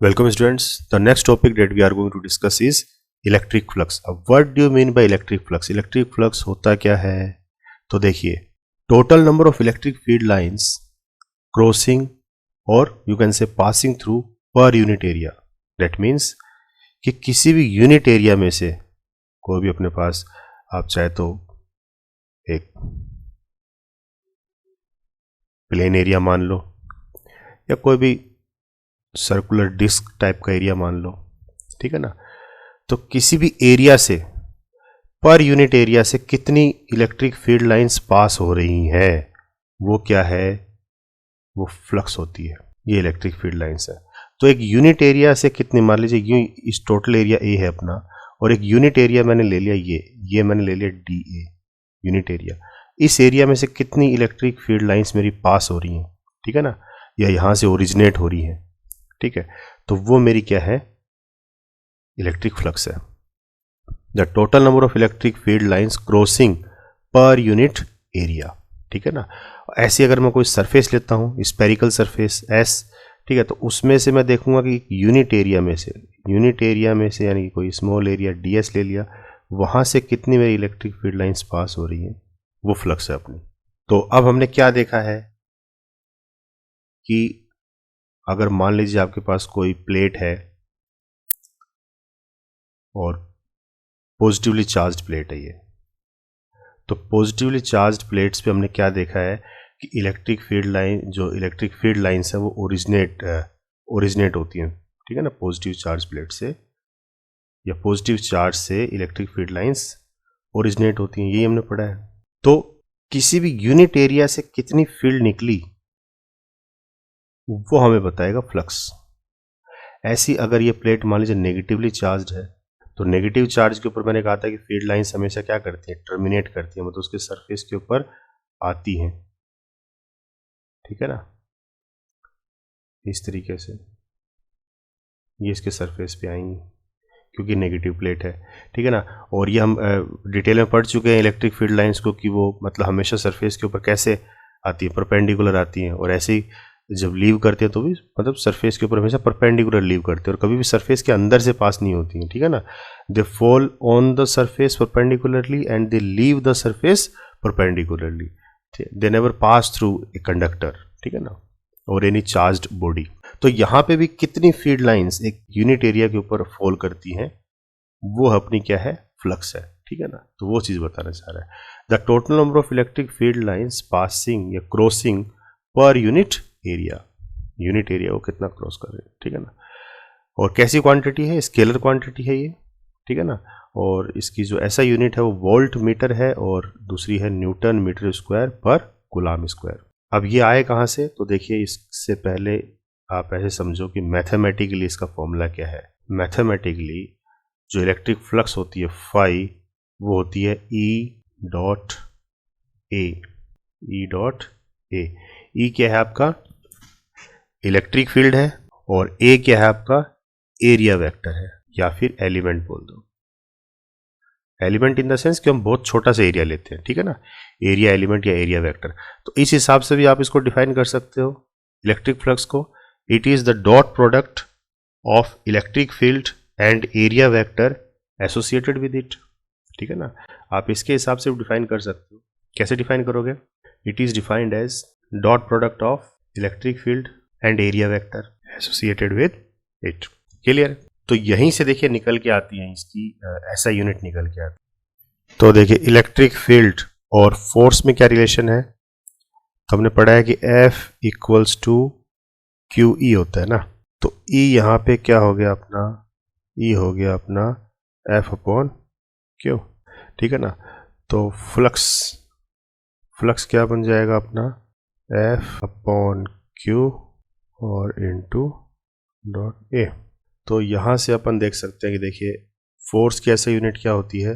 Welcome students. The next topic that we are going to discuss is electric flux. अब what do you mean by electric flux? Electric flux होता क्या है? तो देखिए, total number of electric field lines crossing or you can say passing through per unit area. That means कि किसी भी unit area में से कोई भी अपने पास आप चाहे तो एक प्लेन एरिया मान लो या कोई भी सर्कुलर डिस्क टाइप का एरिया मान लो, ठीक है ना। तो किसी भी एरिया से पर यूनिट एरिया से कितनी इलेक्ट्रिक फील्ड लाइंस पास हो रही हैं, वो क्या है, वो फ्लक्स होती है। ये इलेक्ट्रिक फील्ड लाइंस है। तो एक यूनिट एरिया से कितनी, मान लीजिए यूं इस टोटल एरिया ए है अपना, और एक यूनिट एरिया मैंने ले लिया ये मैंने ले लिया डी ए यूनिट एरिया। इस एरिया में से कितनी इलेक्ट्रिक फील्ड लाइंस मेरी पास हो रही हैं, ठीक है ना, या यहां से ओरिजिनेट हो रही हैं, ठीक है। तो वो मेरी क्या है, इलेक्ट्रिक फ्लक्स है। The total number of electric field lines crossing per unit area, ठीक है ना। ऐसे अगर मैं कोई सरफेस लेता हूं, स्पेरिकल सरफेस एस, ठीक है, तो उसमें से मैं देखूंगा कि यूनिट एरिया में से यानी कि कोई स्मॉल एरिया डीएस ले लिया, वहां से कितनी मेरी इलेक्ट्रिक फील्ड लाइंस पास हो रही हैं, वो फ्लक्स है अपनी। तो अब हमने क्या देखा है कि अगर मान लीजिए आपके पास कोई प्लेट है और पॉजिटिवली चार्ज्ड प्लेट है ये, तो पॉजिटिवली चार्ज्ड प्लेट्स पे हमने क्या देखा है कि इलेक्ट्रिक फील्ड लाइंस है वो ओरिजिनेट होती हैं, ठीक है ना, पॉजिटिव चार्ज प्लेट से या पॉजिटिव चार्ज से इलेक्ट्रिक फील्ड लाइंस ओरिजिनेट होती हैं, यही हमने पढ़ा है। तो किसी भी यूनिट एरिया से कितनी फील्ड निकली वो हमें बताएगा फ्लक्स। ऐसी अगर ये प्लेट मान लीजिए नेगेटिवली चार्ज्ड है, तो नेगेटिव चार्ज के ऊपर मैंने कहा था कि फील्ड लाइंस हमेशा क्या करती हैं, टर्मिनेट करती हैं, मतलब उसके सरफेस के ऊपर आती हैं, ठीक है ना, इस तरीके से ये इसके सरफेस पे आएंगी क्योंकि नेगेटिव प्लेट है, ठीक है ना। और ये हम डिटेल में पढ़ चुके हैं इलेक्ट्रिक फील्ड लाइंस को कि वो मतलब हमेशा सरफेस के ऊपर कैसे आती है, परपेंडिकुलर आती हैं, और ऐसे ही जब लीव करते हैं तो भी मतलब सरफेस के ऊपर हमेशा परपेंडिकुलर लीव करते हैं और कभी भी सरफेस के अंदर से पास नहीं होती हैं, ठीक है ना। They fall on the surface perpendicularly and they leave the surface perpendicularly, they never pass through a conductor, ठीक है ना, और एनी चार्ज्ड बॉडी। तो यहाँ पे भी कितनी फील्ड लाइंस एक यूनिट एरिया के ऊपर फॉल करती हैं, वो अपनी क्या है, फ्लक्स है, ठीक है ना। तो वो चीज़ बताना चाह रहा है। The total number of electric field lines passing या क्रॉसिंग पर यूनिट एरिया वो कितना क्रॉस कर रहे हैं, ठीक है ना। और कैसी क्वांटिटी है, स्केलर क्वांटिटी है ये, ठीक है ना। और इसकी जो ऐसा यूनिट है वो वोल्ट मीटर है और दूसरी है न्यूटन मीटर स्क्वायर पर कूलम स्क्वायर। अब ये आए कहाँ से, तो देखिए इससे पहले आप ऐसे समझो कि मैथमेटिकली इसका फॉर्मूला क्या है। मैथमेटिकली जो इलेक्ट्रिक फ्लक्स होती है फाई, वो होती है ई डॉट ए। ई क्या है आपका, इलेक्ट्रिक फील्ड है, और ए क्या है आपका, एरिया वेक्टर है, या फिर एलिमेंट बोल दो। एलिमेंट इन द सेंस कि हम बहुत छोटा सा एरिया लेते हैं, ठीक है ना, एरिया एलिमेंट या एरिया वेक्टर। तो इस हिसाब से भी आप इसको डिफाइन कर सकते हो इलेक्ट्रिक फ्लक्स को। It is the dot product of electric field and area vector associated with it, ठीक है ना। आप इसके हिसाब से डिफाइन कर सकते हो। कैसे डिफाइन करोगे, it is defined as dot product of electric field and area vector associated with it. Clear. तो यहीं से देखिए निकल के आती है इसकी ऐसा यूनिट निकल के आती है। तो देखिए इलेक्ट्रिक फील्ड और फोर्स में क्या रिलेशन है, तो हमने पढ़ा है कि F equals to Q E होता है ना। तो E यहाँ पे क्या हो गया अपना, E हो गया अपना F अपॉन क्यू, ठीक है ना। तो फ्लक्स क्या बन जाएगा अपना, F अपॉन क्यू और इनटू डॉट ए। तो यहाँ से अपन देख सकते हैं कि देखिए फोर्स की ऐसा यूनिट क्या होती है,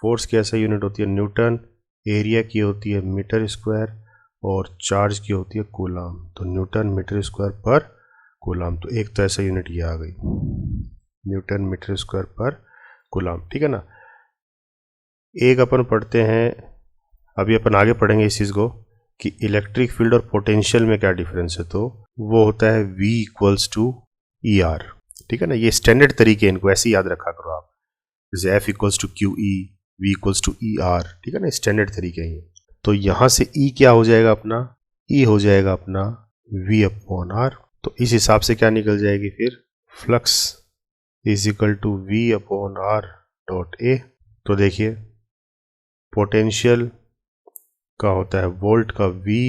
फोर्स की ऐसा यूनिट होती है न्यूटन, एरिया की होती है मीटर स्क्वायर, और चार्ज की होती है कूलम। तो न्यूटन मीटर स्क्वायर पर कूलम, तो एक तो ऐसा यूनिट ये आ गई, न्यूटन मीटर स्क्वायर पर कूलम, ठीक है ना। एक अपन पढ़ते हैं, अभी अपन आगे पढ़ेंगे इस चीज़ को कि इलेक्ट्रिक फील्ड और पोटेंशियल में क्या डिफरेंस है। तो वो होता है V equals to E R, ठीक है ना। ये स्टैंडर्ड तरीके, इनको ऐसे ही याद रखा करो आप, जैसे F equals to Q E, V equals to E R, ठीक है ना, स्टैंडर्ड तरीके हैं ये। तो यहां से ई क्या हो जाएगा अपना, ई हो जाएगा अपना वी अपॉन आर। तो इस हिसाब से क्या निकल जाएगी फिर, flux is equal to V upon R dot A. तो देखिए पोटेंशियल का होता है वोल्ट का वी,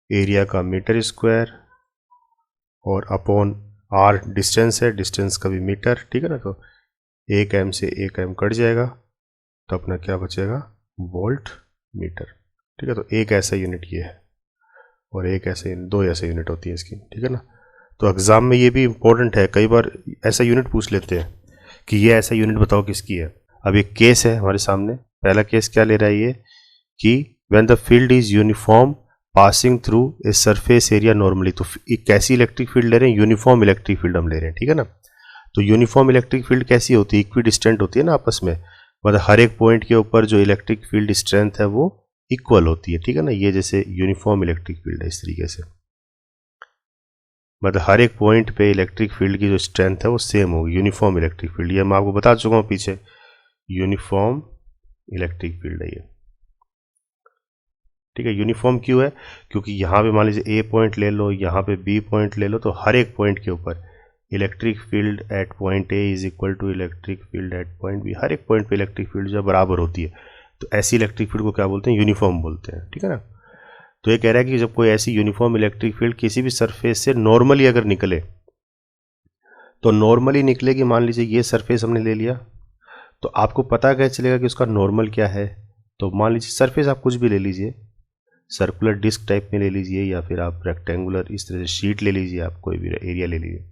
एरिया का मीटर स्क्वायर, और अपॉन आर डिस्टेंस है, डिस्टेंस का भी मीटर, ठीक है ना। तो 1 m से 1 m कट जाएगा, तो अपना क्या बचेगा, वोल्ट मीटर, ठीक है। तो एक ऐसा यूनिट ये है, और एक ऐसे, दो ऐसे यूनिट होती है इसकी, ठीक है ना। तो एग्जाम में ये भी इंपॉर्टेंट है, कई बार ऐसा यूनिट पूछ लेते हैं कि ये ऐसा यूनिट बताओ किसकी है। अब एक केस है हमारे सामने, पहला केस क्या ले रहा है ये, कि when the field is uniform passing through a surface area normally. तो एक कैसी इलेक्ट्रिक फील्ड ले रहे हैं, यूनिफॉर्म इलेक्ट्रिक फील्ड हम ले रहे हैं, ठीक है ना। तो यूनिफॉर्म इलेक्ट्रिक फील्ड कैसी होती है, इक्वी डिस्टेंट होती है ना आपस में, मतलब हर एक पॉइंट के ऊपर जो इलेक्ट्रिक फील्ड स्ट्रेंथ है वो इक्वल होती है, ठीक है ना। ये जैसे यूनिफॉर्म इलेक्ट्रिक फील्ड है इस तरीके से, मतलब हर एक पॉइंट पे इलेक्ट्रिक फील्ड की जो स्ट्रेंथ है वो सेम होगी, यूनिफॉर्म इलेक्ट्रिक फील्ड। ये मैं आपको बता चुका हूँ पीछे, यूनिफॉर्म इलेक्ट्रिक फील्ड है ये, ठीक है। यूनिफॉर्म क्यों है, क्योंकि यहाँ पे मान लीजिए ए पॉइंट ले लो, यहाँ पे बी पॉइंट ले लो, तो हर एक पॉइंट के ऊपर electric field at point A is equal to electric field at point B, हर एक पॉइंट पे इलेक्ट्रिक फील्ड जो बराबर होती है। तो ऐसी इलेक्ट्रिक फील्ड को क्या बोलते हैं, यूनिफॉर्म बोलते हैं, ठीक है ना। तो ये कह रहा है कि जब कोई ऐसी यूनिफॉर्म इलेक्ट्रिक फील्ड किसी भी सरफेस से नॉर्मली अगर निकले, तो नॉर्मली निकलेगी, मान लीजिए ये सरफेस हमने ले लिया, तो आपको पता कैसे चलेगा कि उसका नॉर्मल क्या है। तो मान लीजिए सरफेस आप कुछ भी ले लीजिए, सर्कुलर डिस्क टाइप में ले लीजिए, या फिर आप रेक्टेंगुलर इस तरह से शीट ले लीजिए, आप कोई भी एरिया ले लीजिए।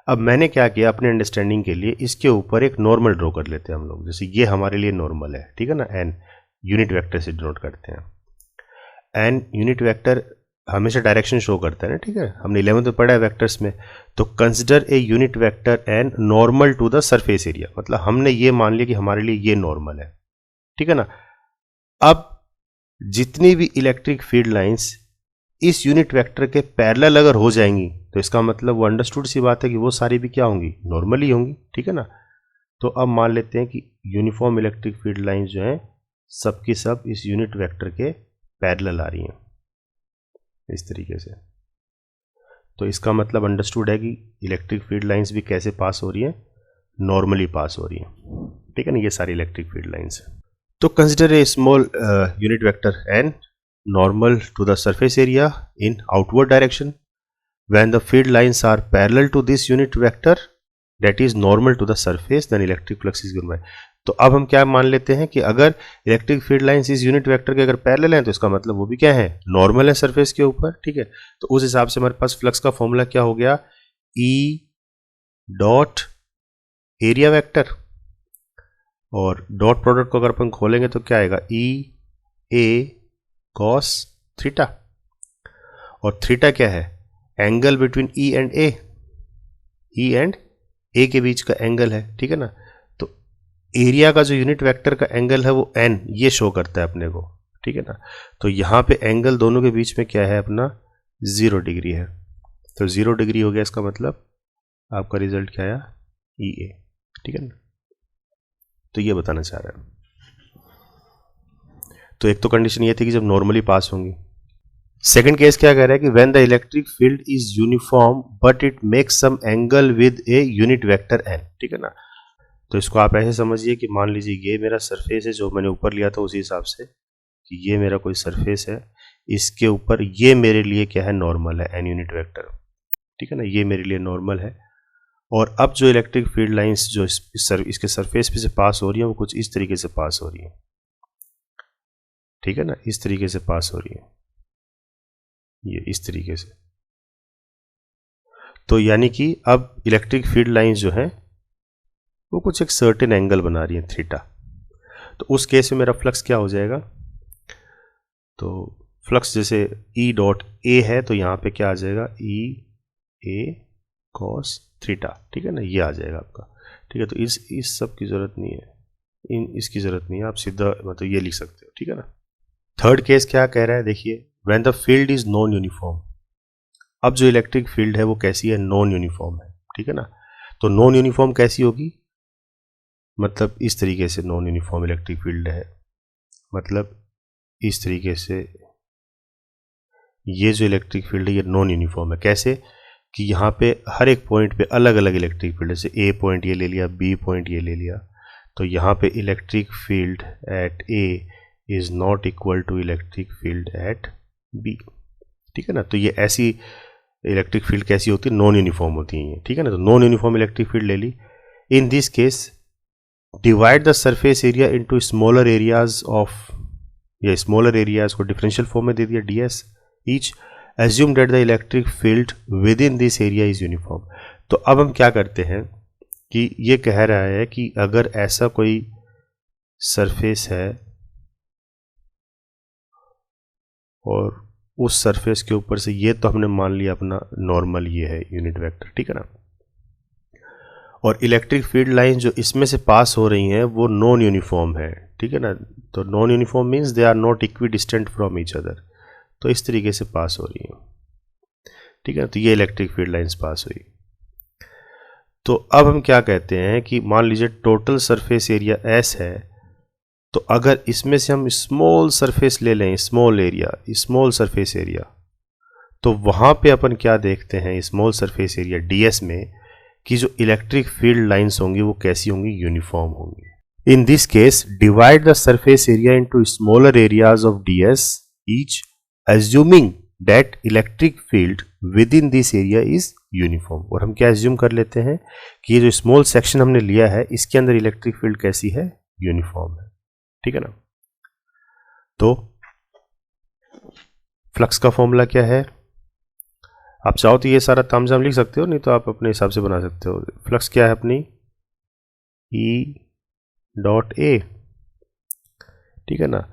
अब मैंने क्या किया, अपने अंडरस्टैंडिंग के लिए इसके ऊपर एक नॉर्मल ड्रॉ कर लेते हैं हम लोग, जैसे ये हमारे लिए नॉर्मल है, ठीक है ना। एन यूनिट वेक्टर से डिनोट करते हैं, एन यूनिट वेक्टर हमेशा डायरेक्शन शो करता है ना, ठीक है, हमने 11th में पढ़ा है वेक्टर्स में। तो consider a unit vector N normal to the surface area, मतलब हमने ये मान लिया कि हमारे लिए ये नॉर्मल है, ठीक है ना। अब जितनी भी इलेक्ट्रिक फील्ड लाइंस इस यूनिट वेक्टर के पैरेलल अगर हो जाएंगी, तो इसका मतलब वो अंडरस्टूड सी बात है कि वो सारी भी क्या होंगी, नॉर्मली होंगी, ठीक है ना। तो अब मान लेते हैं कि यूनिफॉर्म इलेक्ट्रिक फील्ड लाइंस जो हैं सब की सब इस यूनिट वेक्टर के पैरेलल आ रही हैं इस तरीके से। तो इसका मतलब अंडरस्टूड है कि इलेक्ट्रिक फील्ड लाइंस भी कैसे पास हो रही हैं, नॉर्मली पास हो रही हैं, ठीक है ना। ये सारी इलेक्ट्रिक फील्ड लाइंस हैं। तो consider a small unit vector N normal to the surface area in outward direction. When the field lines are parallel to this unit vector that is normal to the surface, then electric flux is given by। तो अब हम क्या मान लेते हैं कि अगर electric field lines इस यूनिट वेक्टर के अगर पैरेलल हैं, तो इसका मतलब वो भी क्या है, नॉर्मल है सरफेस के ऊपर, ठीक है। तो उस हिसाब से हमारे पास फ्लक्स का फॉर्मूला क्या हो गया, ई डॉट एरिया वेक्टर, और डॉट प्रोडक्ट को अगर अपन खोलेंगे तो क्या आएगा, ई ए कॉस थीटा, और थीटा क्या है, angle between E and A, E and A के बीच का एंगल है, ठीक है ना। तो एरिया का जो यूनिट वेक्टर का एंगल है वो एन, ये शो करता है अपने को, ठीक है ना। तो यहाँ पे एंगल दोनों के बीच में क्या है अपना, 0 डिग्री है। तो 0 डिग्री हो गया, इसका मतलब आपका रिजल्ट क्या आया, ई ए, ठीक है ना। तो ये बताना चाह रहा है। तो एक तो कंडीशन ये थी कि जब नॉर्मली पास होंगी। सेकंड केस क्या कह रहा है कि when the electric field is uniform but it makes some angle with a unit vector N, ठीक है ना। तो इसको आप ऐसे समझिए कि मान लीजिए ये मेरा सरफेस है जो मैंने ऊपर लिया था, उसी हिसाब से कि ये मेरा कोई सरफेस है, इसके ऊपर ये मेरे लिए क्या है, नॉर्मल है, एन यूनिट वेक्टर, ठीक है ना, ये मेरे लिए नॉर्मल है। और अब जो इलेक्ट्रिक फील्ड लाइंस जो इसके सरफेस पे से पास हो रही है वो कुछ इस तरीके से पास हो रही है, ठीक है ना, इस तरीके से पास हो रही है, ये इस तरीके से। तो यानी कि अब इलेक्ट्रिक फील्ड लाइंस जो हैं वो कुछ एक सर्टेन एंगल बना रही हैं, थीटा। तो उस केस में मेरा फ्लक्स क्या हो जाएगा, तो फ्लक्स जैसे ई डॉट ए है, तो यहाँ पे क्या आ जाएगा, ई ए कॉस थीटा, ठीक है ना, ये आ जाएगा आपका, ठीक है। तो इस सब की जरूरत नहीं है, इसकी जरूरत नहीं है, आप सीधा मतलब ये लिख सकते हो, ठीक है ना। थर्ड केस क्या कह रहा है, देखिए, when the field is non uniform, अब जो इलेक्ट्रिक फील्ड है वो कैसी है, नॉन यूनिफॉर्म है, ठीक है ना। तो नॉन यूनिफॉर्म कैसी होगी, मतलब इस तरीके से नॉन यूनिफॉर्म इलेक्ट्रिक फील्ड है, मतलब इस तरीके से ये जो इलेक्ट्रिक फील्ड है ये नॉन यूनिफॉर्म है। कैसे कि यहाँ पे हर एक पॉइंट पे अलग अलग इलेक्ट्रिक फील्ड, जैसे ए पॉइंट ये ले लिया, बी पॉइंट ये ले लिया, तो यहाँ पे electric field at A is not equal to electric field at B, ठीक है ना। तो ये ऐसी इलेक्ट्रिक फील्ड कैसी होती है, नॉन यूनिफॉर्म होती है, ठीक है ना। तो नॉन यूनिफॉर्म इलेक्ट्रिक फील्ड ले ली। In this case divide the surface area into smaller areas of, या स्मॉलर एरियाज को डिफरेंशियल फॉर्म में दे दिया ds each, assume that the electric field within this area is uniform। तो अब हम क्या करते हैं कि ये कह रहा है कि अगर ऐसा कोई सरफेस है और उस सरफेस के ऊपर से, ये तो हमने मान लिया अपना नॉर्मल ये है यूनिट वेक्टर, ठीक है ना, और इलेक्ट्रिक फील्ड लाइन जो इसमें से पास हो रही हैं वो नॉन यूनिफॉर्म है, ठीक है ना। तो non uniform means they are not equidistant from each other, तो इस तरीके से पास हो रही है, ठीक है ना। तो ये इलेक्ट्रिक फील्ड लाइंस पास हुई। तो अब हम क्या कहते हैं कि मान लीजिए टोटल सरफेस एरिया S है, तो अगर इसमें से हम स्मॉल सरफेस ले लें, small area, small surface area, तो वहां पे अपन क्या देखते हैं स्मॉल सरफेस एरिया ds में कि जो इलेक्ट्रिक फील्ड लाइंस होंगी वो कैसी होंगी, यूनिफॉर्म होंगी। इन this case divide the surface area into smaller areas of ds each, assuming that electric field within this area is uniform। और हम क्या assume कर लेते हैं कि ये जो स्मॉल सेक्शन हमने लिया है इसके अंदर इलेक्ट्रिक फील्ड कैसी है, यूनिफॉर्म है, ठीक है ना। तो फ्लक्स का फॉर्मूला क्या है, आप चाहो तो ये सारा तामझाम लिख सकते हो, नहीं तो आप अपने हिसाब से बना सकते हो। फ्लक्स क्या है अपनी, E डॉट ए, ठीक है ना।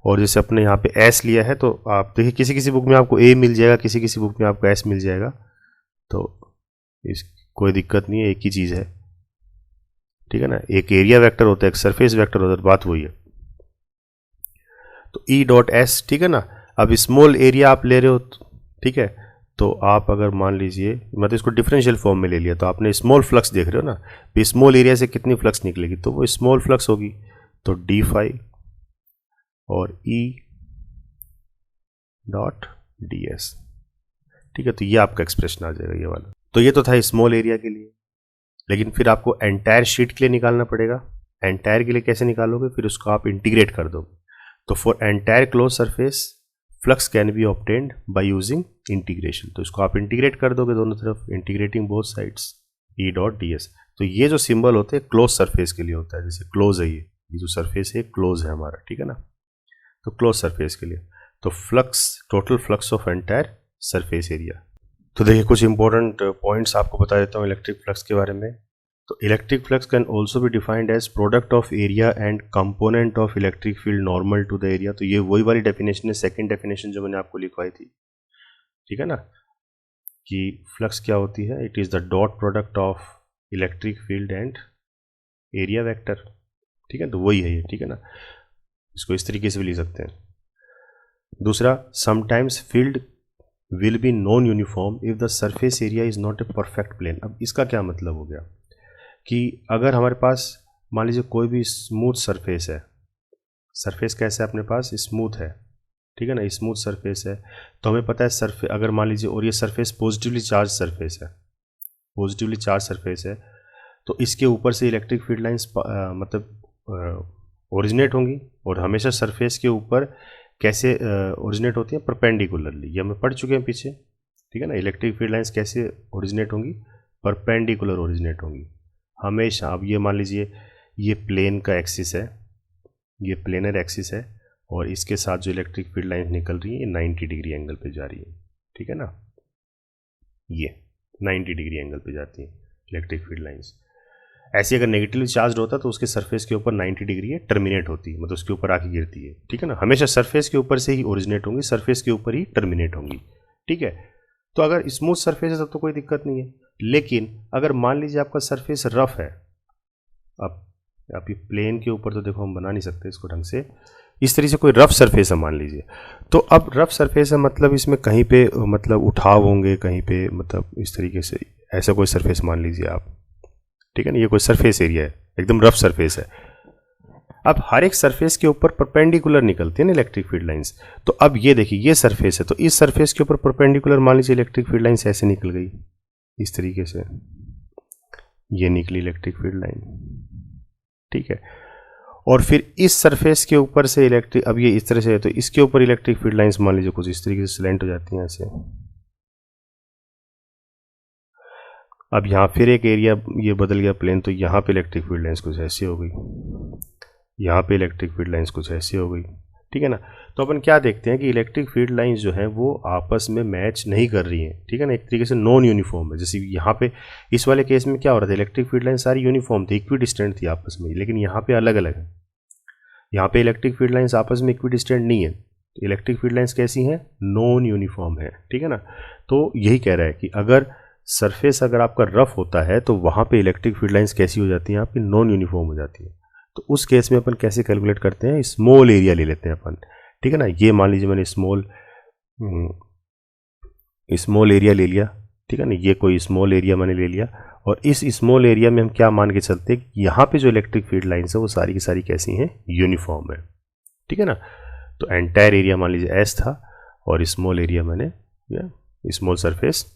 और जैसे अपने यहाँ पे S लिया है तो आप देखिए किसी किसी बुक में आपको A मिल जाएगा, किसी किसी बुक में आपको S मिल जाएगा, तो इस कोई दिक्कत नहीं है, एक ही चीज़ है, ठीक है ना। एक एरिया वेक्टर होता है, एक सरफेस वेक्टर होता है, बात वही है। तो E डॉट S, ठीक है ना। अब स्मॉल एरिया आप ले रहे हो, ठीक है, तो आप अगर मान लीजिए मतलब इसको डिफरेंशियल फॉर्म में ले लिया, तो आपने स्मॉल फ्लक्स देख रहे हो ना, भी स्मॉल एरिया से कितनी फ्लक्स निकलेगी, तो वो स्मॉल फ्लक्स होगी, तो d फाई और E डॉट ds, ठीक है। तो ये आपका एक्सप्रेशन आ जाएगा ये वाला। तो ये तो था स्मॉल एरिया के लिए, लेकिन फिर आपको एंटायर शीट के लिए निकालना पड़ेगा। एंटायर के लिए कैसे निकालोगे, फिर उसको आप इंटीग्रेट कर दोगे। तो for entire close surface flux can be obtained by using integration, तो इसको आप इंटीग्रेट कर दोगे दोनों तरफ, integrating both sides E dot ds। तो ये जो सिंबल होते हैं क्लोज सरफेस के लिए होता है, जैसे क्लोज है ये जो सरफेस है क्लोज है हमारा, ठीक है ना। तो क्लोज सरफेस के लिए तो flux, total flux of entire surface area. तो देखिए कुछ इंपॉर्टेंट पॉइंट्स आपको बता देता हूँ इलेक्ट्रिक फ्लक्स के बारे में। तो electric flux can also be defined as product of area and component of electric field normal to the area. तो ये वही वाली डेफिनेशन है, सेकेंड डेफिनेशन जो मैंने आपको लिखवाई थी, ठीक है ना, कि फ्लक्स क्या होती है, it is the dot product of electric field and area vector, ठीक है। तो वही है ये, ठीक है ना, इसको इस तरीके से भी लिख सकते हैं। दूसरा, sometimes field will be non uniform if the surface area is not a perfect plane. अब इसका क्या मतलब हो गया कि अगर हमारे पास मान लीजिए कोई भी स्मूथ सरफेस है, सरफेस कैसा है अपने पास, स्मूथ है, ठीक है ना, स्मूथ सरफेस है, तो हमें पता है सरफेस अगर मान लीजिए, और ये सरफेस पॉजिटिवली चार्ज सरफेस है, पॉजिटिवली चार्ज सरफेस है, तो इसके ऊपर से इलेक्ट्रिक फील्ड लाइंस मतलब ओरिजिनेट होंगी। और हमेशा सरफेस के ऊपर कैसे ओरिजिनेट होती है, परपेंडिकुलरली, ये हमें पढ़ चुके हैं पीछे, ठीक है ना। इलेक्ट्रिक फील्ड लाइंस कैसे ओरिजिनेट होंगी, परपेंडिकुलर ओरिजिनेट होंगी हमेशा। अब ये मान लीजिए ये प्लेन का एक्सिस है, ये प्लेनर एक्सिस है, और इसके साथ जो इलेक्ट्रिक फील्ड लाइंस निकल रही है ये 90 डिग्री एंगल पे जा रही है, ठीक है ना, ये 90 डिग्री एंगल पे जाती है इलेक्ट्रिक फील्ड लाइंस। ऐसे अगर नेगेटिवली चार्ज होता तो उसके सरफेस के ऊपर 90 डिग्री है टर्मिनेट होती है, मतलब उसके ऊपर आके गिरती है, ठीक है ना। हमेशा सरफेस के ऊपर से ही ओरिजिनेट होंगी, सरफेस के ऊपर ही टर्मिनेट होंगी, ठीक है। तो अगर स्मूथ सरफेस है तब तो कोई दिक्कत नहीं है, लेकिन अगर मान लीजिए आपका सरफेस रफ है, अब आप ये प्लेन के ऊपर तो देखो हम बना नहीं सकते इसको ढंग से, इस तरीके से कोई रफ सरफेस है मान लीजिए, तो अब रफ सरफेस है मतलब इसमें कहीं पे मतलब उठाव होंगे, कहीं पे मतलब इस तरीके से ऐसा कोई सरफेस मान लीजिए आप, ठीक है ना, ये कोई सरफेस एरिया है, एकदम रफ सरफेस है। अब हर एक सरफेस के ऊपर परपेंडिकुलर निकलती है ना इलेक्ट्रिक फील्ड लाइंस, तो अब ये देखिए ये सरफेस है, तो इस सरफेस के ऊपर परपेंडिकुलर मान लीजिए इलेक्ट्रिक फील्ड लाइंस ऐसे निकल गई, इस तरीके से ये निकली इलेक्ट्रिक फील्ड लाइन, ठीक है। और फिर इस सरफेस के ऊपर से इलेक्ट्रिक, अब ये इस तरह से है तो इसके ऊपर इलेक्ट्रिक फील्ड लाइंस मान लीजिए कुछ इस तरीके से स्लैंट हो जाती हैं ऐसे। अब यहाँ फिर एक एरिया ये बदल गया प्लेन, तो यहाँ पे इलेक्ट्रिक फील्ड लाइंस कुछ ऐसी हो गई, यहाँ पे इलेक्ट्रिक फील्ड लाइंस कुछ ऐसी हो गई, ठीक है ना। तो अपन क्या देखते हैं कि इलेक्ट्रिक फील्ड लाइंस जो हैं वो आपस में मैच नहीं कर रही हैं, ठीक है ना, एक तरीके से नॉन यूनिफॉर्म है। जैसे यहाँ पे इस वाले केस में क्या हो रहा था, इलेक्ट्रिक फील्ड लाइन सारी यूनिफॉर्म थी, इक्वी डिस्टेंट थी आपस में, लेकिन यहाँ पे अलग अलग है। यहाँ पे इलेक्ट्रिक फील्ड लाइंस आपस में इक्वी डिस्टेंट नहीं है, तो इलेक्ट्रिक फील्ड लाइंस कैसी हैं, नॉन यूनिफॉर्म है, ठीक है ना। तो यही कह रहा है कि अगर सरफेस अगर आपका रफ होता है तो वहाँ पे इलेक्ट्रिक फील्ड लाइंस कैसी हो जाती हैं, आपकी नॉन यूनिफॉर्म हो जाती है। तो उस केस में अपन कैसे कैलकुलेट करते हैं, स्मॉल एरिया ले लेते हैं अपन, ठीक है ना। ये मान लीजिए मैंने स्मॉल एरिया ले लिया, ठीक है ना, ये कोई स्मॉल एरिया मैंने ले लिया, और इस स्मॉल एरिया में हम क्या मान के चलते हैं कि यहाँ पे जो इलेक्ट्रिक फील्ड लाइंस है वो सारी की सारी कैसी हैं, यूनिफॉर्म है, ठीक है ना। तो एंटायर एरिया मान लीजिए एस था और स्मॉल एरिया मैंने स्मॉल सरफेस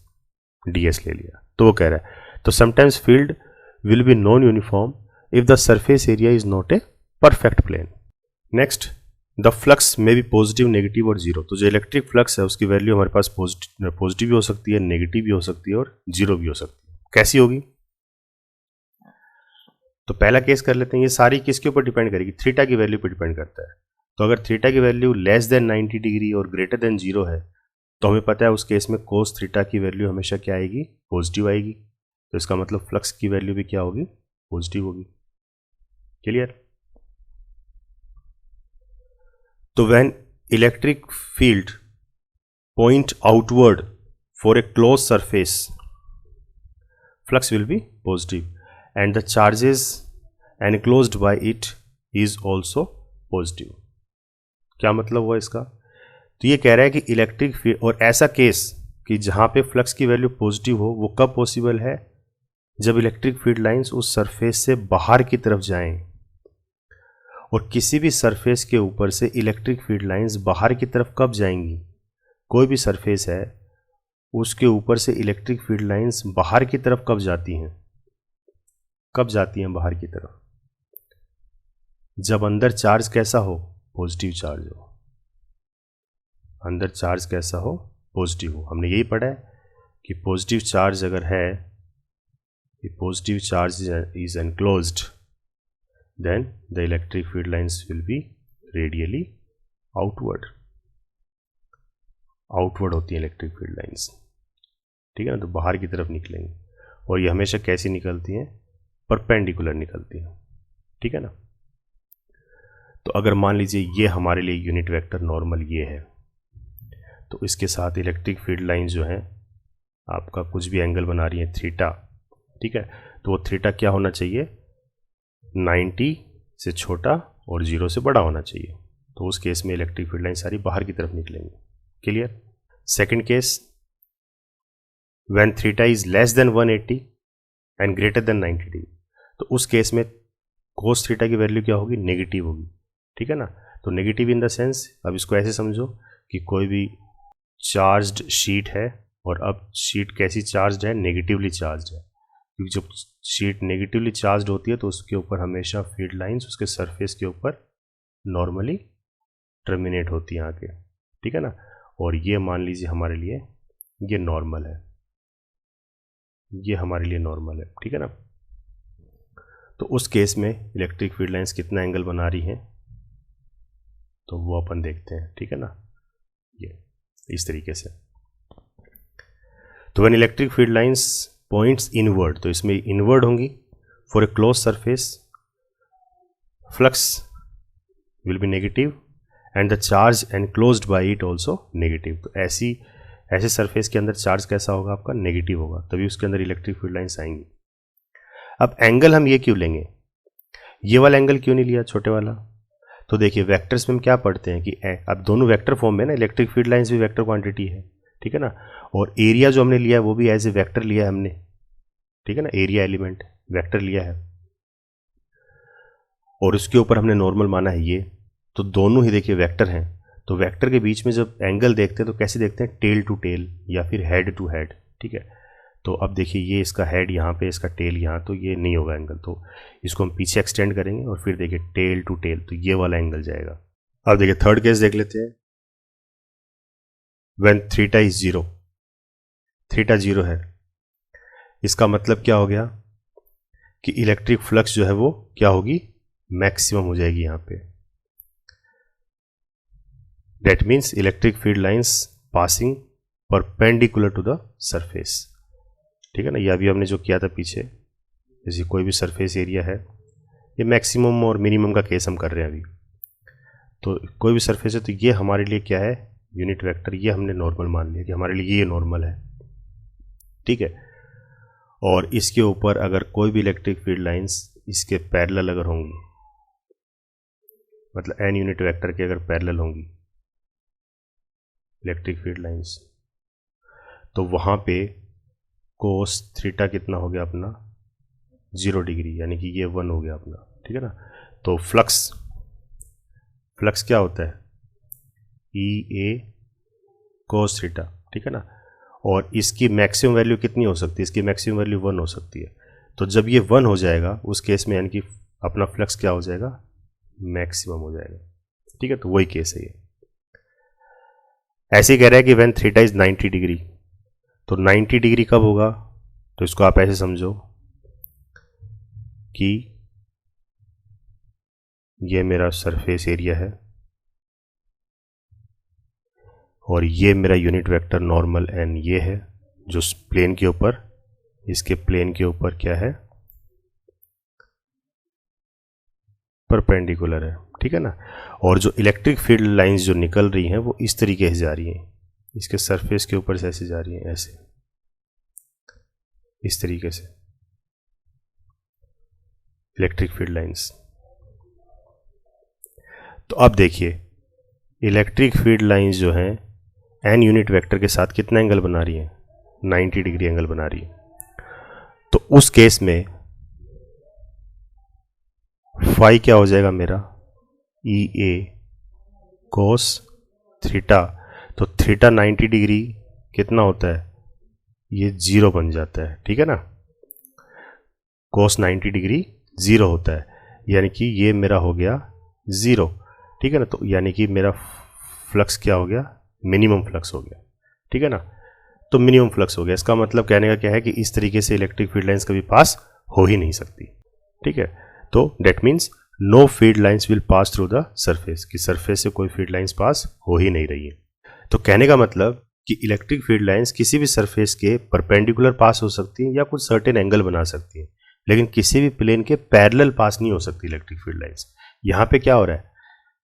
ds ले लिया। तो वो कह रहा है तो sometimes field will be non uniform if the surface area is not a perfect plane. Next, the flux में भी पॉजिटिव, नेगेटिव और जीरो। तो जो इलेक्ट्रिक फ्लक्स है उसकी वैल्यू हमारे पास पॉजिटिव भी हो सकती है, नेगेटिव भी हो सकती है और जीरो भी हो सकती है। कैसी होगी, तो पहला केस कर लेते हैं। ये सारी किसके ऊपर डिपेंड करेगी, थीटा की वैल्यू पर डिपेंड करता है। तो अगर थीटा की वैल्यू लेस देन 90 डिग्री और ग्रेटर देन जीरो है तो हमें पता है उस केस में कोस थीटा की वैल्यू हमेशा क्या आएगी, पॉजिटिव आएगी। तो इसका मतलब फ्लक्स की वैल्यू भी क्या होगी, पॉजिटिव होगी। क्लियर। तो when electric field point outward for a close surface flux will be positive and the charges enclosed bye it is also positive. क्या मतलब हुआ इसका, तो ये कह रहा है कि इलेक्ट्रिक फील्ड, और ऐसा केस कि जहां पे फ्लक्स की वैल्यू पॉजिटिव हो वो कब पॉसिबल है, जब इलेक्ट्रिक फील्ड लाइंस उस सरफेस से बाहर की तरफ जाएं। और किसी भी सरफेस के ऊपर से इलेक्ट्रिक फील्ड लाइंस बाहर की तरफ कब जाएंगी, कोई भी सरफेस है उसके ऊपर से इलेक्ट्रिक फील्ड लाइंस बाहर की तरफ कब जाती हैं, कब जाती हैं बाहर की तरफ, जब अंदर चार्ज कैसा हो, पॉजिटिव चार्ज हो। अंदर चार्ज कैसा हो, पॉजिटिव हो। हमने यही पढ़ा है कि पॉजिटिव चार्ज अगर है, positive charge is enclosed then the electric field lines will be radially outward. Outward होती है इलेक्ट्रिक फील्ड लाइंस, ठीक है ना, तो बाहर की तरफ निकलेंगे। और ये हमेशा कैसी निकलती हैं, परपेंडिकुलर निकलती हैं, ठीक है ना। तो अगर मान लीजिए ये हमारे लिए यूनिट वेक्टर नॉर्मल ये है, तो इसके साथ इलेक्ट्रिक फील्ड लाइन जो है आपका कुछ भी एंगल बना रही है थीटा, ठीक है, तो वो थीटा क्या होना चाहिए, 90 से छोटा और 0 से बड़ा होना चाहिए। तो उस केस में इलेक्ट्रिक फील्ड लाइन सारी बाहर की तरफ निकलेंगी। Clear. Second case, when theta is less than 180 and greater than 90 degree, तो उस केस में कोस थीटा की वैल्यू क्या होगी, नेगेटिव होगी, ठीक है ना। तो नेगेटिव इन द सेंस, अब इसको ऐसे समझो कि कोई भी चार्ज्ड शीट है और अब शीट कैसी चार्ज्ड है, नेगेटिवली चार्ज्ड है, क्योंकि जब शीट नेगेटिवली चार्ज्ड होती है तो उसके ऊपर हमेशा फील्ड लाइंस उसके सरफेस के ऊपर नॉर्मली टर्मिनेट होती हैं आके, ठीक है ना। और ये मान लीजिए हमारे लिए ये नॉर्मल है, ये हमारे लिए नॉर्मल है, ठीक है ना। तो उस केस में इलेक्ट्रिक फील्ड लाइंस कितना एंगल बना रही हैं, तो वो अपन देखते हैं, ठीक है ना, ये इस तरीके से। तो when electric field lines points inward, तो इसमें इनवर्ड होंगी for a close surface, flux will be negative and the charge enclosed bye it also negative. तो ऐसे सरफेस के अंदर चार्ज कैसा होगा, आपका नेगेटिव होगा, तभी उसके अंदर इलेक्ट्रिक फील्ड लाइंस आएंगी। अब एंगल हम ये क्यों लेंगे, ये वाला एंगल क्यों नहीं लिया, छोटे वाला, तो देखिए वेक्टर्स में हम क्या पढ़ते हैं कि अब दोनों वेक्टर फॉर्म में ना, इलेक्ट्रिक फील्ड लाइंस भी वेक्टर क्वांटिटी है, ठीक है ना, और एरिया जो हमने लिया है वो भी एज ए वेक्टर लिया है हमने, ठीक है ना, एरिया एलिमेंट वेक्टर लिया है और उसके ऊपर हमने नॉर्मल माना है ये, तो दोनों ही देखिए वेक्टर हैं। तो वेक्टर के बीच में जब एंगल देखते हैं तो कैसे देखते हैं, टेल टू टेल या फिर हेड टू हेड, ठीक है। तो अब देखिए ये इसका हेड यहाँ पे, इसका टेल यहाँ, तो ये नहीं होगा एंगल, तो इसको हम पीछे एक्सटेंड करेंगे और फिर देखिए टेल टू टेल, तो ये वाला एंगल जाएगा। अब देखिए थर्ड केस देख लेते हैं, when theta is zero, theta zero है, इसका मतलब क्या हो गया कि इलेक्ट्रिक फ्लक्स जो है वो क्या होगी, मैक्सिमम हो जाएगी यहाँ पे। That means electric field lines passing perpendicular to the surface, ठीक है ना। ये अभी हमने जो किया था पीछे, जैसे कोई भी सरफेस एरिया है, ये मैक्सिमम और मिनिमम का केस हम कर रहे हैं अभी। तो कोई भी सरफेस है तो ये हमारे लिए क्या है, यूनिट वेक्टर, ये हमने नॉर्मल मान लिया कि हमारे लिए ये नॉर्मल है, ठीक है। और इसके ऊपर अगर कोई भी इलेक्ट्रिक फील्ड लाइंस इसके पैरेलल अगर होंगी, मतलब एन यूनिट वेक्टर के अगर पैरेलल होंगी इलेक्ट्रिक फील्ड लाइंस, तो वहाँ पे कोस थीटा कितना हो गया अपना, 0 डिग्री, यानी कि ये 1 हो गया अपना, ठीक है ना। तो फ्लक्स क्या होता है, ई ए कोस थीटा, ठीक है ना। और इसकी मैक्सिमम वैल्यू कितनी हो सकती है, इसकी मैक्सिमम वैल्यू 1 हो सकती है। तो जब ये 1 हो जाएगा उस केस में यानी कि अपना फ्लक्स क्या हो जाएगा, मैक्सिमम हो जाएगा, ठीक है। तो वही केस है ये। ऐसे ही कह रहा है कि व्हेन थीटा इज 90 डिग्री, तो 90 डिग्री कब होगा, तो इसको आप ऐसे समझो कि ये मेरा सरफेस एरिया है और ये मेरा यूनिट वेक्टर नॉर्मल एन ये है जो प्लेन के ऊपर, इसके प्लेन के ऊपर क्या है, परपेंडिकुलर है, ठीक है ना। और जो इलेक्ट्रिक फील्ड लाइंस जो निकल रही हैं वो इस तरीके से जा रही हैं, इसके सरफेस के ऊपर से ऐसे जा रही हैं, ऐसे इस तरीके से इलेक्ट्रिक फील्ड लाइंस। तो अब देखिए इलेक्ट्रिक फील्ड लाइंस जो हैं एन यूनिट वेक्टर के साथ कितना एंगल बना रही हैं, 90 डिग्री एंगल बना रही है। तो उस केस में फाई क्या हो जाएगा मेरा, ई ए कोस थीटा, तो थीटा 90 डिग्री कितना होता है, ये 0 बन जाता है, ठीक है ना। कोस 90 डिग्री 0 होता है, यानी कि ये मेरा हो गया 0, ठीक है ना। तो यानी कि मेरा फ्लक्स क्या हो गया, मिनिमम फ्लक्स हो गया, ठीक है ना। तो मिनिमम फ्लक्स हो गया, इसका मतलब कहने का क्या है कि इस तरीके से इलेक्ट्रिक फील्ड लाइंस कभी पास हो ही नहीं सकती, ठीक है। तो that means know field lines will pass through the surface, कि सरफेस से कोई फील्ड लाइंस पास हो ही नहीं रही है। तो कहने का मतलब कि इलेक्ट्रिक फील्ड लाइंस किसी भी सरफेस के परपेंडिकुलर पास हो सकती हैं या कुछ सर्टेन एंगल बना सकती हैं, लेकिन किसी भी प्लेन के पैरेलल पास नहीं हो सकती इलेक्ट्रिक फील्ड लाइंस। यहाँ पे क्या हो रहा है,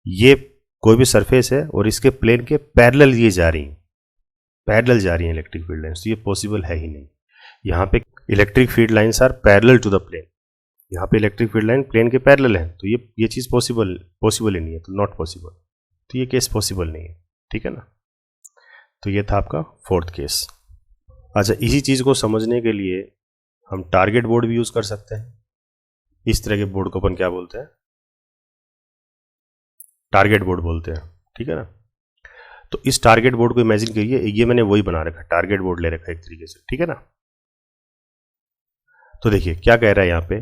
ये कोई भी सरफेस है और इसके प्लेन के पैरेलल ये जा रही हैं, पैरेलल जा रही हैं इलेक्ट्रिक फील्ड लाइंस, तो ये पॉसिबल है ही नहीं। यहाँ पे electric field lines are parallel to the plane, यहाँ पे इलेक्ट्रिक फील्ड लाइन प्लेन के पैरेलल है, तो ये चीज़ पॉसिबल ही नहीं है, तो नॉट पॉसिबल, तो ये केस पॉसिबल नहीं है, ठीक है ना। तो ये था आपका फोर्थ केस। अच्छा, इसी चीज़ को समझने के लिए हम टारगेट बोर्ड भी यूज़ कर सकते हैं। इस तरह के बोर्ड को अपन क्या बोलते हैं, टारगेट बोर्ड बोलते हैं, ठीक है ना। तो इस टारगेट बोर्ड को इमेजिन करिए, ये मैंने वही बना रखा है, टारगेट बोर्ड ले रखा है एक तरीके से, ठीक है ना। तो देखिए क्या कह रहा है यहाँ पे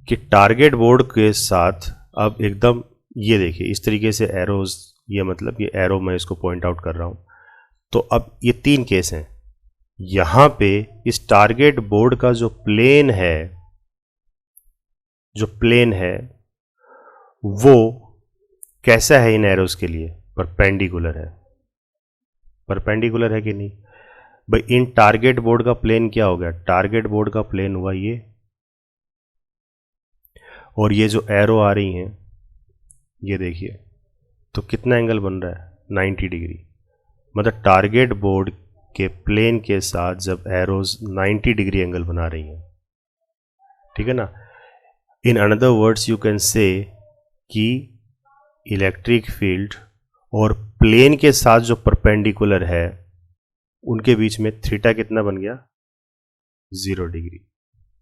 कि टारगेट बोर्ड के साथ अब एकदम ये देखिए इस तरीके से एरोज, ये मतलब ये एरो मैं इसको पॉइंट आउट कर रहा हूं। तो अब ये 3 केस हैं। यहां पे इस टारगेट बोर्ड का जो प्लेन है वो कैसा है इन एरोज के लिए, परपेंडिकुलर है। परपेंडिकुलर है कि नहीं भाई, इन टारगेट बोर्ड का प्लेन क्या हो गया, टारगेट बोर्ड का प्लेन हुआ ये, और ये जो एरो आ रही हैं ये देखिए, तो कितना एंगल बन रहा है, 90 डिग्री। मतलब टारगेट बोर्ड के प्लेन के साथ जब एरोज 90 डिग्री एंगल बना रही हैं, ठीक है ना। In another words you can say कि इलेक्ट्रिक फील्ड और प्लेन के साथ जो परपेंडिकुलर है उनके बीच में थीटा कितना बन गया, 0 डिग्री।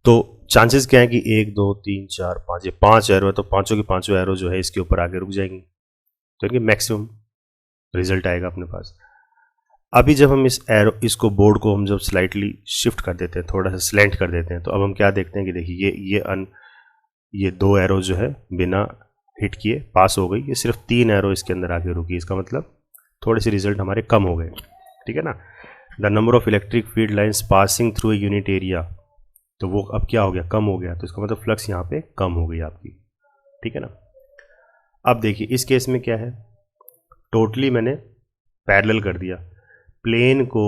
तो चांसेस क्या है कि 1 2 3 4 5, ये 5 एरो है तो पांचों की पांचों एरो जो है इसके ऊपर आगे रुक जाएंगी, तो इनके मैक्सिमम रिजल्ट आएगा अपने पास। अभी जब हम इसको बोर्ड को हम जब स्लाइटली शिफ्ट कर देते हैं, थोड़ा सा स्लैंट कर देते हैं, तो अब हम क्या देखते हैं कि देखिए ये 2 एरो जो है बिना हिट किए पास हो गई, ये सिर्फ 3 एरो इसके अंदर आके रुकी, इसका मतलब थोड़े से रिजल्ट हमारे कम हो गए, ठीक है ना। The number of electric field lines passing through a unit area, तो वो अब क्या हो गया, कम हो गया, तो इसका मतलब फ्लक्स यहाँ पे कम हो गई आपकी, ठीक है ना। अब देखिए इस केस में क्या है, टोटली मैंने पैरेलल कर दिया, प्लेन को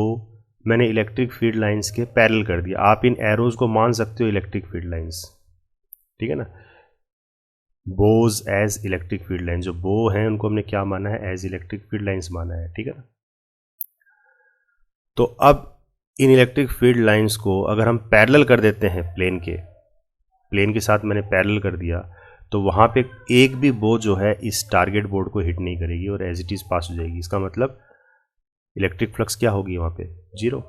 मैंने इलेक्ट्रिक फील्ड लाइंस के पैरेलल कर दिया। आप इन एरोज को मान सकते हो इलेक्ट्रिक फील्ड लाइंस, ठीक है ना। बोज एज इलेक्ट्रिक फील्ड लाइन, जो बो हैं उनको हमने क्या माना है, एज इलेक्ट्रिक फील्ड लाइंस माना है, ठीक है ना। तो अब इन इलेक्ट्रिक फील्ड लाइंस को अगर हम पैरेलल कर देते हैं प्लेन के साथ मैंने पैरेलल कर दिया, तो वहां पे एक भी बो जो है इस टारगेट बोर्ड को हिट नहीं करेगी और एज इट इज पास हो जाएगी। इसका मतलब इलेक्ट्रिक फ्लक्स क्या होगी वहां पे, 0।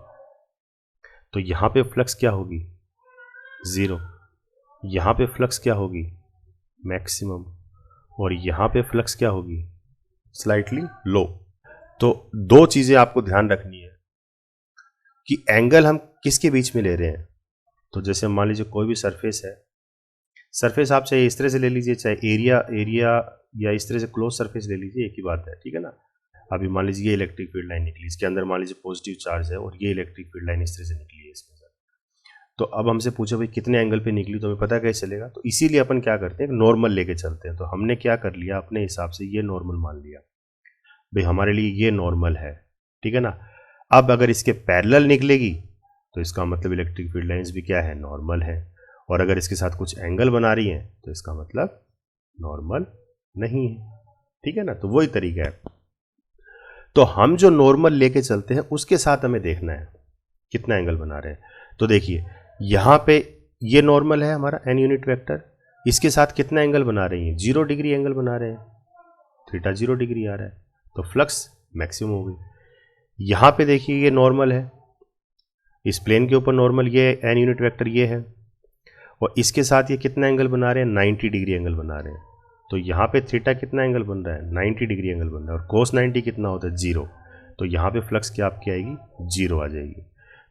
तो यहां पे फ्लक्स क्या होगी, 0। यहां पे फ्लक्स क्या होगी, मैक्सिमम। और यहां पे फ्लक्स क्या होगी, स्लाइटली लो। तो 2 चीजें आपको ध्यान रखनी है कि एंगल हम किसके बीच में ले रहे हैं। तो जैसे मान लीजिए कोई भी सरफेस है, सरफेस आप चाहे इस तरह से ले लीजिए, चाहे एरिया या इस तरह से क्लोज सरफेस ले लीजिए, एक ही बात है, ठीक है ना। अभी मान लीजिए ये इलेक्ट्रिक फील्ड लाइन निकली, इसके अंदर मान लीजिए पॉजिटिव चार्ज है और ये इलेक्ट्रिक फील्ड लाइन इस तरह से निकली है इसमें से। तो अब हमसे पूछे भाई कितने एंगल पे निकली, तो हमें पता कैसे चलेगा, तो इसीलिए अपन क्या करते हैं, नॉर्मल लेके चलते हैं। तो हमने क्या कर लिया, अपने हिसाब से ये नॉर्मल मान लिया, भाई हमारे लिए ये नॉर्मल है, ठीक है ना। अब अगर इसके पैरेलल निकलेगी तो इसका मतलब इलेक्ट्रिक फील्ड लाइंस भी क्या है, नॉर्मल है। और अगर इसके साथ कुछ एंगल बना रही हैं तो इसका मतलब नॉर्मल नहीं है, ठीक है ना। तो वही तरीका है। तो हम जो नॉर्मल लेके चलते हैं उसके साथ हमें देखना है कितना एंगल बना रहे हैं। तो देखिए यहां पे ये नॉर्मल है हमारा n यूनिट वेक्टर, इसके साथ कितना एंगल बना रही है, 0 डिग्री एंगल बना रहे हैं, थीटा 0 डिग्री आ रहा है, तो फ्लक्स मैक्सिमम हो गई। यहां पे देखिए ये नॉर्मल है, इस प्लेन के ऊपर नॉर्मल ये n यूनिट वेक्टर ये है, और इसके साथ ये कितना एंगल बना रहे हैं, 90 डिग्री एंगल बना रहे हैं। तो यहाँ पे थीटा कितना एंगल बन रहा है, 90 डिग्री एंगल बन रहा है, और कोस 90 कितना होता है, 0। तो यहाँ पे फ्लक्स क्या आपकी आएगी, 0 आ जाएगी।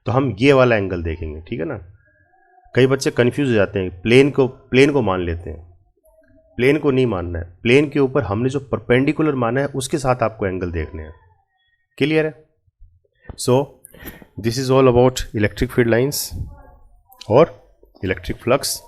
तो हम ये वाला एंगल देखेंगे, ठीक है ना। कई बच्चे कंफ्यूज हो जाते हैं, प्लेन को मान लेते हैं, प्लेन को नहीं मानना है। प्लेन के ऊपर हमने जो परपेंडिकुलर माना है उसके साथ आपको एंगल देखने हैं। क्लियर है। So this is all about electric field lines और इलेक्ट्रिक फ्लक्स।